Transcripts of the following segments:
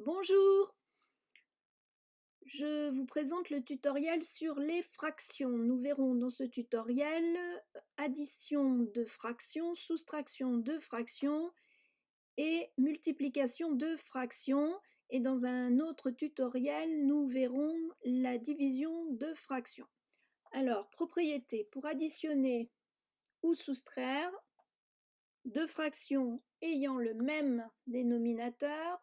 Bonjour, je vous présente le tutoriel sur les fractions. Nous verrons dans ce tutoriel addition de fractions, soustraction de fractions et multiplication de fractions. Et dans un autre tutoriel, nous verrons la division de fractions. Alors, propriété, pour additionner ou soustraire deux fractions ayant le même dénominateur,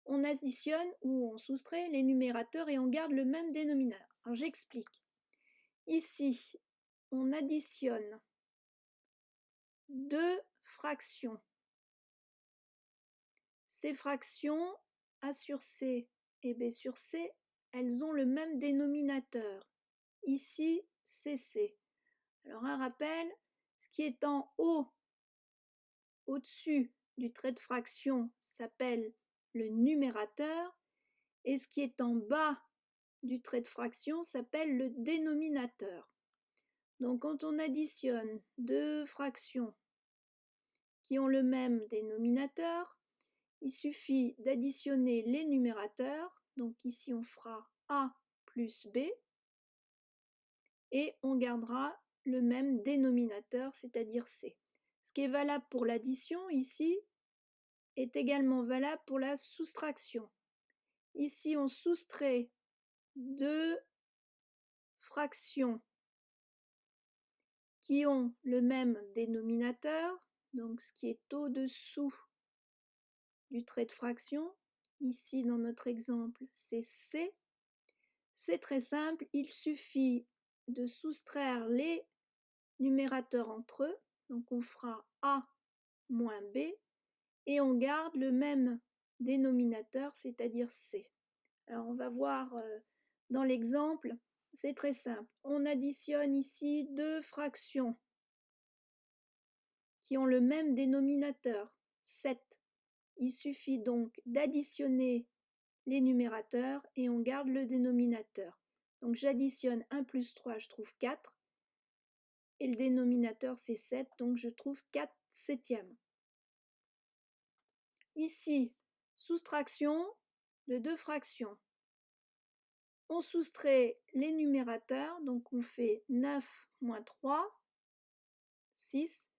on additionne ou on soustrait les numérateurs et on garde le même dénominateur. Alors j'explique. Ici, on additionne deux fractions. Ces fractions, A sur C et B sur C, elles ont le même dénominateur. Ici, CC. Alors un rappel, ce qui est en haut, au-dessus du trait de fraction, s'appelle le numérateur, et ce qui est en bas du trait de fraction s'appelle le dénominateur. Donc quand on additionne deux fractions qui ont le même dénominateur, il suffit d'additionner les numérateurs. Donc ici on fera A plus B et on gardera le même dénominateur, c'est-à-dire C. Ce qui est valable pour l'addition ici est également valable pour la soustraction. Ici on soustrait deux fractions qui ont le même dénominateur, donc ce qui est au-dessous du trait de fraction. Ici, dans notre exemple, c'est C. C'est très simple, il suffit de soustraire les numérateurs entre eux. Donc on fera A moins B et on garde le même dénominateur, c'est-à-dire C. Alors on va voir dans l'exemple, c'est très simple. On additionne ici deux fractions qui ont le même dénominateur, 7. Il suffit donc d'additionner les numérateurs et on garde le dénominateur. Donc j'additionne 1 plus 3, je trouve 4. Et le dénominateur c'est 7, donc je trouve 4 septièmes. Ici, soustraction de deux fractions. On soustrait les numérateurs, donc on fait 9 moins 3, 6.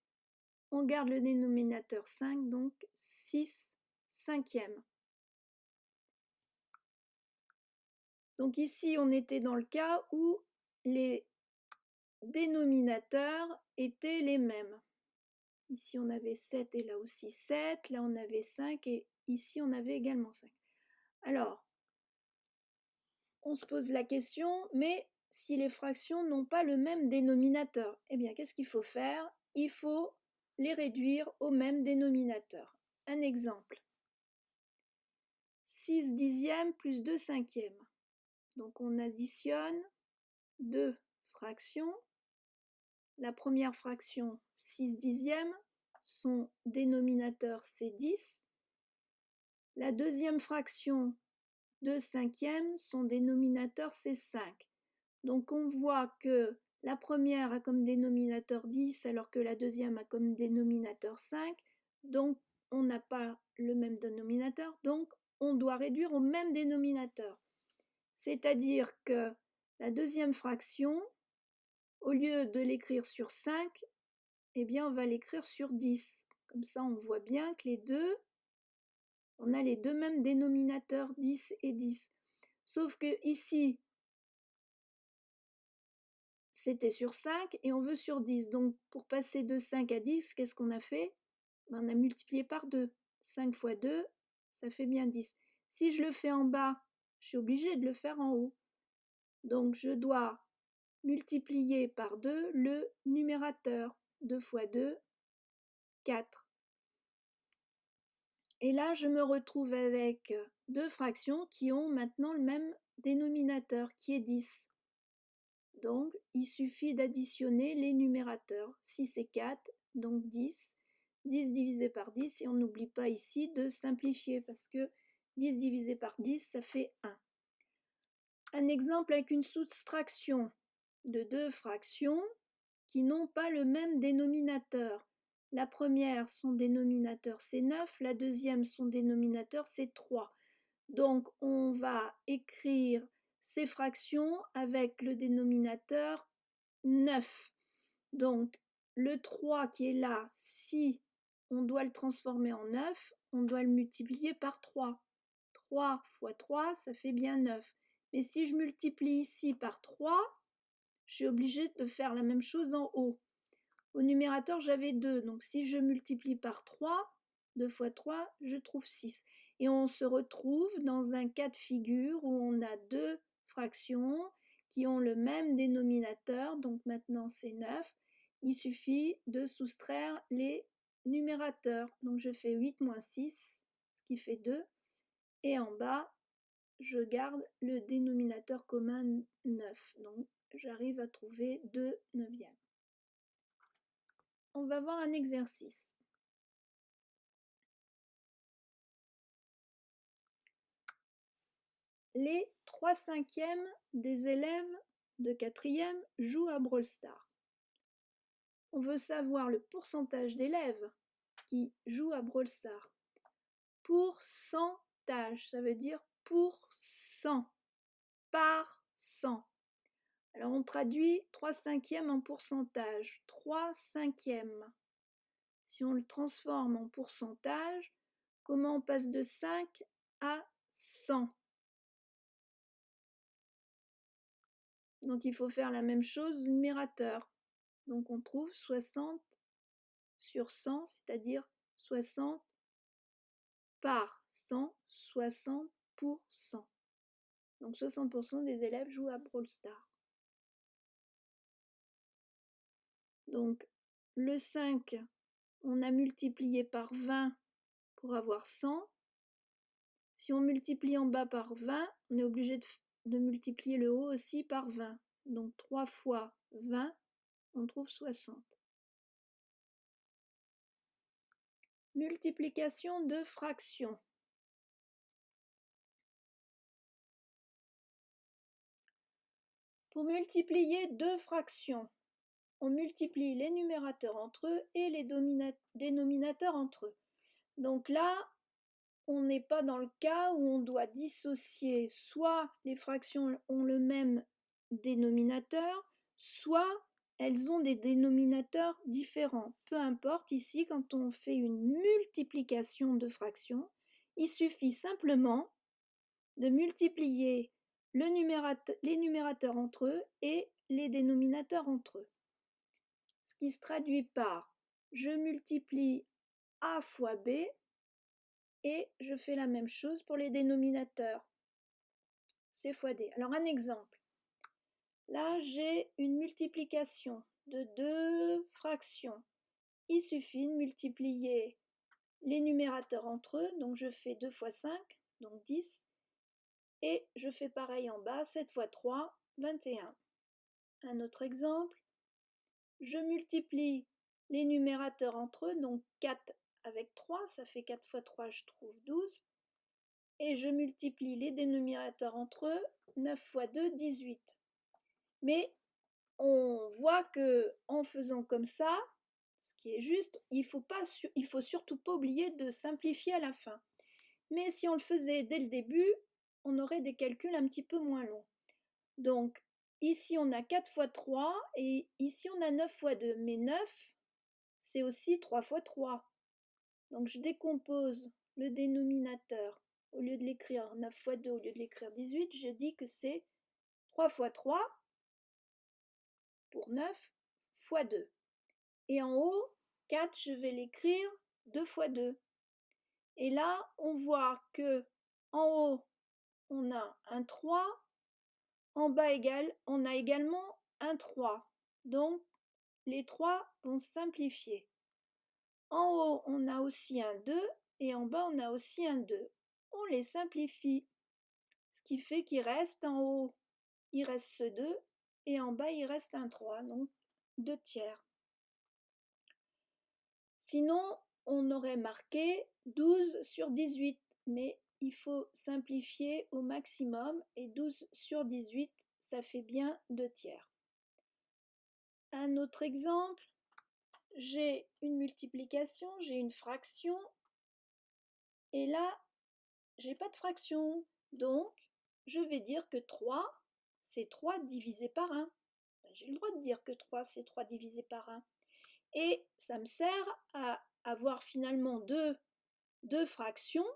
On garde le dénominateur 5, donc 6 cinquièmes. Donc ici, on était dans le cas où les dénominateurs étaient les mêmes. Ici, on avait 7 et là aussi 7. Là, on avait 5 et ici, on avait également 5. Alors, on se pose la question, mais si les fractions n'ont pas le même dénominateur, eh bien, qu'est-ce qu'il faut faire? Il faut les réduire au même dénominateur. Un exemple. 6 dixièmes plus 2 cinquièmes. Donc, on additionne deux fractions. La première fraction, 6 dixièmes, son dénominateur c'est 10. La deuxième fraction, 2 cinquièmes, son dénominateur c'est 5. Donc on voit que la première a comme dénominateur 10 alors que la deuxième a comme dénominateur 5. Donc on n'a pas le même dénominateur, donc on doit réduire au même dénominateur. C'est-à-dire que la deuxième fraction, au lieu de l'écrire sur 5, eh bien on va l'écrire sur 10. Comme ça on voit bien que les deux, on a les deux mêmes dénominateurs, 10 et 10. Sauf que ici, c'était sur 5 et on veut sur 10. Donc pour passer de 5 à 10, qu'est-ce qu'on a fait? On a multiplié par 2. 5 fois 2, ça fait bien 10. Si je le fais en bas, je suis obligée de le faire en haut. Donc je dois multiplier par 2 le numérateur. 2 fois 2, 4. Et là, je me retrouve avec deux fractions qui ont maintenant le même dénominateur, qui est 10. Donc, il suffit d'additionner les numérateurs. 6 et 4, donc 10. 10 divisé par 10, et on n'oublie pas ici de simplifier, parce que 10 divisé par 10, ça fait 1. Un exemple avec une soustraction de deux fractions qui n'ont pas le même dénominateur. La première, son dénominateur c'est 9, la deuxième, son dénominateur c'est 3. Donc, on va écrire ces fractions avec le dénominateur 9. Donc, le 3 qui est là, si on doit le transformer en 9, on doit le multiplier par 3. 3 fois 3, ça fait bien 9. Mais si je multiplie ici par 3, je suis obligée de faire la même chose en haut. Au numérateur, j'avais 2. Donc, si je multiplie par 3, 2 fois 3, je trouve 6. Et on se retrouve dans un cas de figure où on a deux fractions qui ont le même dénominateur. Donc, maintenant, c'est 9. Il suffit de soustraire les numérateurs. Donc, je fais 8 moins 6, ce qui fait 2. Et en bas, je garde le dénominateur commun 9. Donc, j'arrive à trouver 2 neuvièmes. On va voir un exercice. Les 3/5 des élèves de 4e jouent à Brawl Stars. On veut savoir le pourcentage d'élèves qui jouent à Brawl Stars. Pourcentage, ça veut dire pour 100, par 100. Alors on traduit 3/5 en pourcentage. 3/5. Si on le transforme en pourcentage, comment on passe de 5 à 100? Donc il faut faire la même chose au numérateur. Donc on trouve 60 sur 100, c'est-à-dire 60 par 100, 60%. Donc 60% des élèves jouent à Brawl Stars. Donc le 5, on a multiplié par 20 pour avoir 100. Si on multiplie en bas par 20, on est obligé de multiplier le haut aussi par 20. Donc 3 fois 20, on trouve 60. Multiplication de fractions. Pour multiplier deux fractions, on multiplie les numérateurs entre eux et les dénominateurs entre eux. Donc là, on n'est pas dans le cas où on doit dissocier, soit les fractions ont le même dénominateur, soit elles ont des dénominateurs différents. Peu importe, ici, quand on fait une multiplication de fractions, il suffit simplement de multiplier les numérateurs entre eux et les dénominateurs entre eux. Ce qui se traduit par je multiplie A fois B et je fais la même chose pour les dénominateurs. C fois D. Alors un exemple. Là, j'ai une multiplication de deux fractions. Il suffit de multiplier les numérateurs entre eux. Donc je fais 2 fois 5, donc 10. Et je fais pareil en bas, 7 fois 3, 21. Un autre exemple, je multiplie les numérateurs entre eux, donc 4 avec 3, ça fait 4 fois 3, je trouve 12. Et je multiplie les dénominateurs entre eux, 9 fois 2, 18. Mais on voit que en faisant comme ça, ce qui est juste, il faut surtout pas oublier de simplifier à la fin. Mais si on le faisait dès le début, on aurait des calculs un petit peu moins longs. Donc, ici, on a 4 fois 3 et ici, on a 9 fois 2. Mais 9, c'est aussi 3 fois 3. Donc, je décompose le dénominateur. Au lieu de l'écrire 9 fois 2, au lieu de l'écrire 18, je dis que c'est 3 fois 3 pour 9 fois 2. Et en haut, 4, je vais l'écrire 2 fois 2. Et là, on voit que en haut, on a un 3. En bas on a également un 3. Donc, les 3 vont simplifier. En haut, on a aussi un 2 et en bas, on a aussi un 2. On les simplifie, ce qui fait qu'il reste en haut, il reste ce 2 et en bas, il reste un 3, donc 2 tiers. Sinon, on aurait marqué 12 sur 18, mais il faut simplifier au maximum et 12 sur 18, ça fait bien 2 tiers. Un autre exemple, j'ai une multiplication, j'ai une fraction, et là, j'ai pas de fraction. Donc, je vais dire que 3, c'est 3 divisé par 1. J'ai le droit de dire que 3, c'est 3 divisé par 1. Et ça me sert à avoir finalement deux fractions.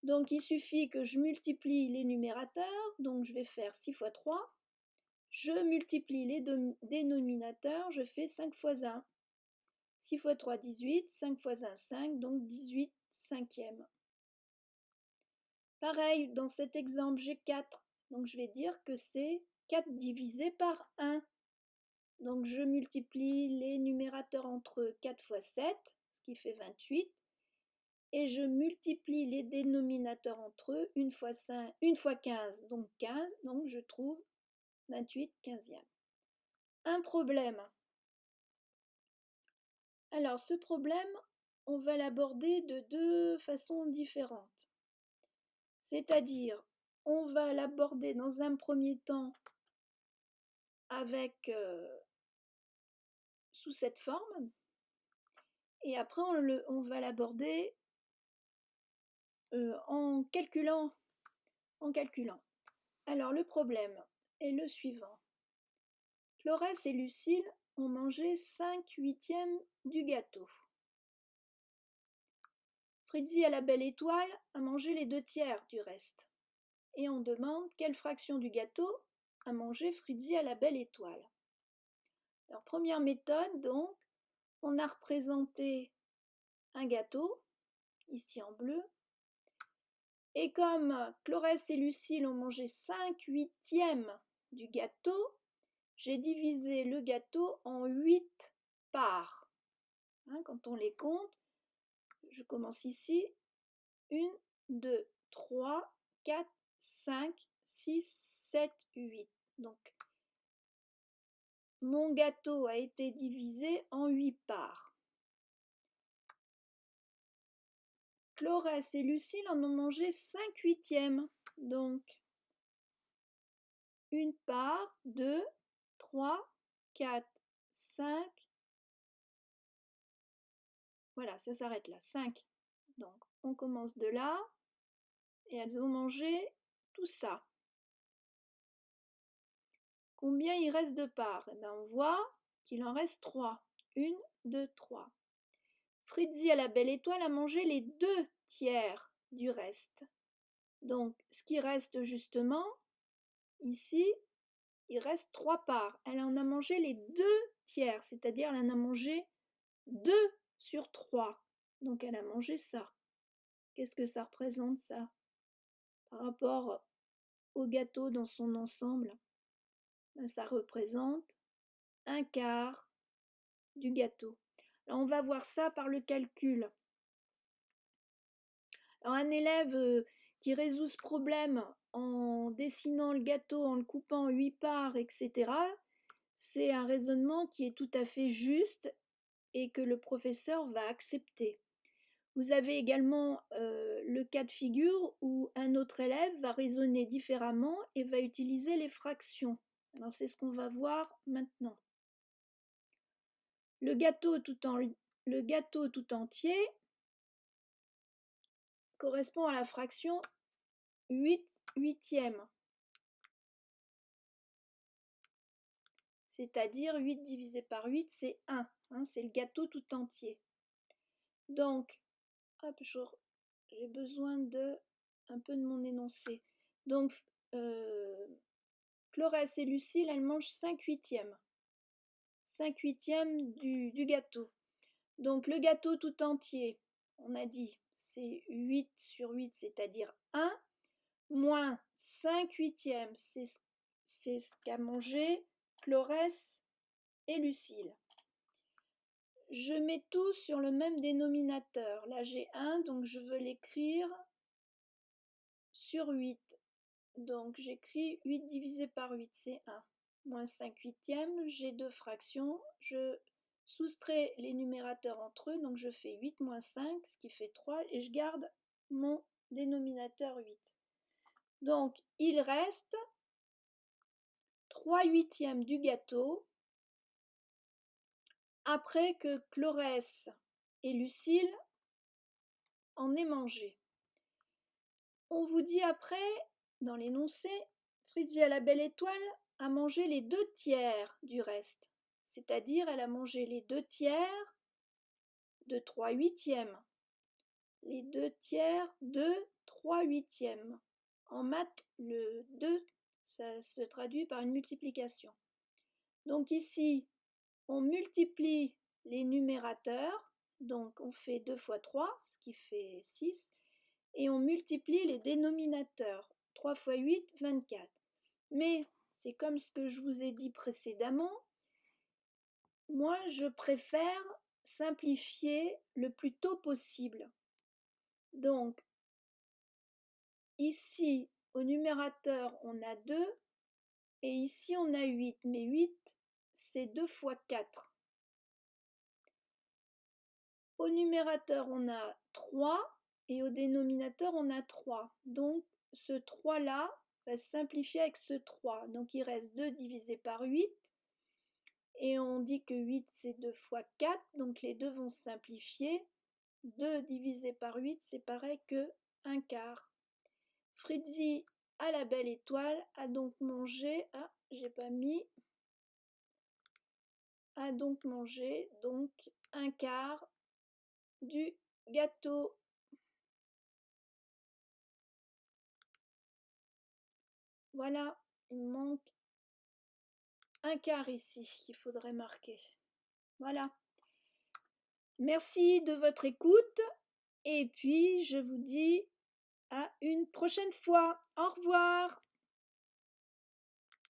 Donc, il suffit que je multiplie les numérateurs. Donc, je vais faire 6 fois 3. Je multiplie les dénominateurs. Je fais 5 fois 1. 6 fois 3, 18. 5 fois 1, 5. Donc, 18 cinquièmes. Pareil, dans cet exemple, j'ai 4. Donc, je vais dire que c'est 4 divisé par 1. Donc, je multiplie les numérateurs entre eux. 4 fois 7, ce qui fait 28. Et je multiplie les dénominateurs entre eux. 1 fois 5, 1 fois 15, donc 15. Donc, je trouve 28 quinzièmes. Un problème. Alors, ce problème, on va l'aborder de deux façons différentes. C'est-à-dire, on va l'aborder dans un premier temps avec sous cette forme, et après on va l'aborder en calculant. Alors le problème est le suivant. Clorès et Lucille ont mangé 5/8 du gâteau. Fritzi à la belle étoile a mangé les 2/3 du reste. Et on demande quelle fraction du gâteau a mangé Fritzi à la belle étoile. Alors première méthode, donc, on a représenté un gâteau, ici en bleu, et comme Clorès et Lucille ont mangé 5/8 du gâteau, j'ai divisé le gâteau en 8 parts. Quand on les compte, je commence ici, 1, 2, 3, 4, 5, 6, 7, 8. Donc, mon gâteau a été divisé en 8 parts. Clorès et Lucille en ont mangé 5/8. Donc, une part, 2, 3, 4, 5. Voilà, ça s'arrête là, 5. Donc, on commence de là. Et elles ont mangé tout ça. Combien il reste de parts? Eh bien, on voit qu'il en reste 3. 1, 2, 3. Fritzi à la belle étoile a mangé les 2/3 du reste. Donc, ce qui reste justement, ici, il reste 3 parts. Elle en a mangé les 2/3, c'est-à-dire elle en a mangé 2 sur 3. Donc, elle a mangé ça. Qu'est-ce que ça représente, ça? Par rapport au gâteau dans son ensemble, ben, ça représente un quart du gâteau. Alors, on va voir ça par le calcul. Alors, un élève qui résout ce problème en dessinant le gâteau, en le coupant en 8 parts, etc., c'est un raisonnement qui est tout à fait juste et que le professeur va accepter. Vous avez également le cas de figure où un autre élève va raisonner différemment et va utiliser les fractions. Alors, c'est ce qu'on va voir maintenant. Le gâteau tout entier correspond à la fraction 8/8, c'est-à-dire 8 divisé par 8, c'est 1, c'est le gâteau tout entier. Donc, hop, j'ai besoin un peu de mon énoncé. Donc, Clorès et Lucille, elles mangent 5/8. 5/8 du gâteau. Donc, le gâteau tout entier, on a dit, c'est 8 sur 8, c'est-à-dire 1, moins 5/8, c'est ce qu'a mangé Clorès et Lucille. Je mets tout sur le même dénominateur. Là, j'ai 1, donc je veux l'écrire sur 8. Donc, j'écris 8 divisé par 8, c'est 1. Moins 5/8, j'ai deux fractions. Je soustrais les numérateurs entre eux, donc je fais 8 moins 5, ce qui fait 3, et je garde mon dénominateur 8. Donc, il reste 3/8 du gâteau après que Clorès et Lucille en aient mangé. On vous dit après, dans l'énoncé, Fritzi à la belle étoile a mangé les 2/3 du reste. C'est-à-dire, elle a mangé les 2/3 de 3/8. Les 2/3 de 3/8. En maths, le 2, ça se traduit par une multiplication. Donc ici, on multiplie les numérateurs, donc on fait 2 fois 3, ce qui fait 6, et on multiplie les dénominateurs, 3 fois 8, 24. Mais c'est comme ce que je vous ai dit précédemment, moi je préfère simplifier le plus tôt possible. Donc ici au numérateur on a 2 et ici on a 8, mais 8 c'est 2 fois 4. Au numérateur on a 3 et au dénominateur on a 3. Donc ce 3 là va se simplifier avec ce 3. Donc il reste 2 divisé par 8. Et on dit que 8 c'est 2 fois 4, donc les deux vont se simplifier. 2 divisé par 8 c'est pareil que 1/4. Fritzi à la belle étoile a donc mangé, j'ai pas mis, a donc mangé donc 1/4 du gâteau. Voilà, il manque 1/4 ici qu'il faudrait marquer. Voilà. Merci de votre écoute et puis je vous dis à une prochaine fois. Au revoir.